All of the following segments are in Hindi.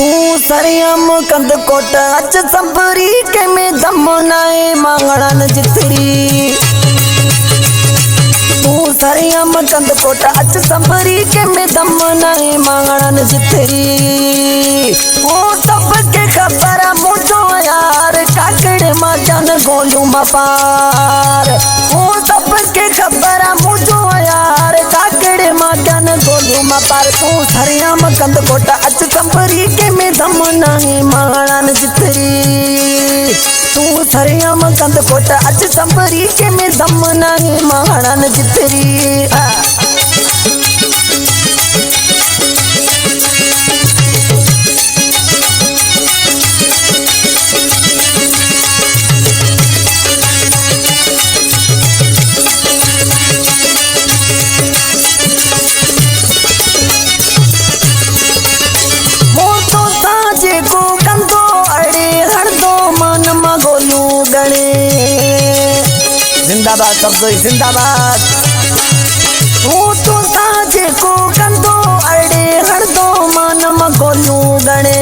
तू सरियम कंद कोट अच संभरी के में दम नाए मांगणन जितरी। तू सरियम कंद कोट अच संभरी के में दम नाए मांगणन जितरी। ओ सबके खबर मुझो यार काकड़ माचन गोलू मपार। ओ सबके खबर मुझो यार काकड़ माचन गोलू मपार। तू सरियम कंद कोट अच संभरी के में दम नाए मांगणन जितरी। तू सरियम कंद कोट अच संभरी के में दम नाए मांगणन जितरी। जिंदाबाद सब जिंदाबाद। वो तो ताजे को कंदो अड़े हर दो मानम गोलू गणे।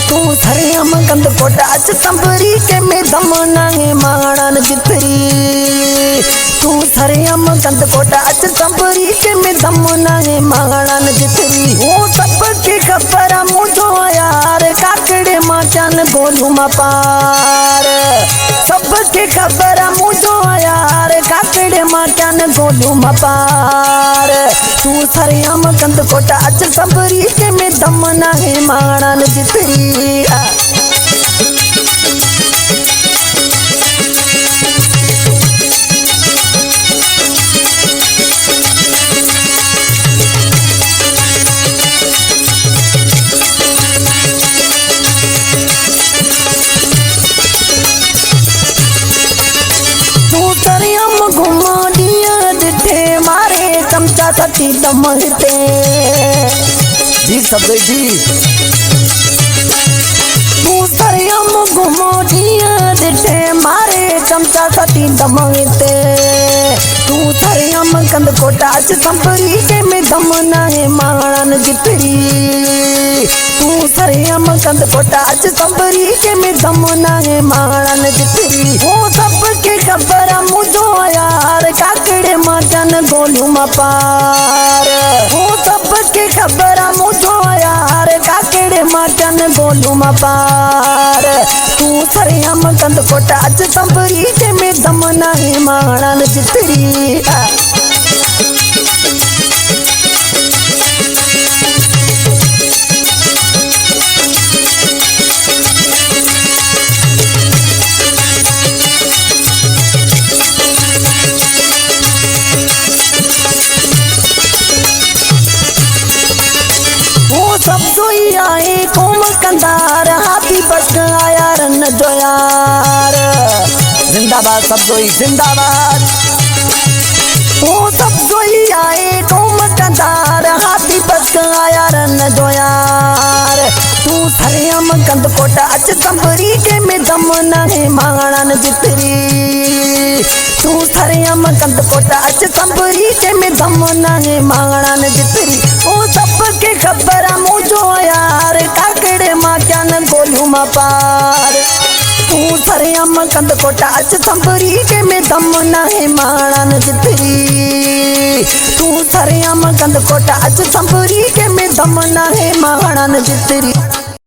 तू सरियम कंद कोट अच संभरी के में दम नाए मांगणन जितरी। तू सरियम कंद कोट अच संभरी के में दम नाए मांगणन जितरी। वो सबके खबर मुझो यार काकड़े माचन गोलू मपार। सबके खबर मुझो यार काकड़े माचन गोलू मपार। तू सरियम कंद कोट अच संभरी के में दम नाए मांगणन जितरी। घुमा दिया दिठे मारे चमचा सती दमते जी सब जी। तू सरियम घुमा दिया दिठे मारे चमचा सती दमते। तू सरियम कंद कोट अच संभरी के में दम नाए मांगणन जितरी। तू सरियम कंद कोट अच संभरी के में दम नाए मांगणन जितरी। वो सबके खबर मुझो यार काकड़े माचन गोलू मपार। वो सबके खबर मुझो यार काकड़े माचन गोलू मपार। तू सरियम कंद कोट अच संभरी के में दम नाए मांगणन जितरी। सब जोई आए कोम कंदार हाथी बस आया रन जो यार। जिंदाबाद सब जोई जिंदाबाद। वो सब जोई आए कोम कंदार हाथी बस आया रन जो यार। तू सरियम कंद कोट अच संभरी के में दम नाए मांगणन जितरी। तू सरियम कंद कोट अच संभरी के में दम नाए मांगणन जितरी। ओ सबके खबर मुझो यार काकड़े माचन गोलू मपार। तू सरियम कंद कोट अच संभरी के में दम नाए मांगणन जितरी। तू सरियम कंद कोट अच संभरी के में दम नाए मांगणन जितरी।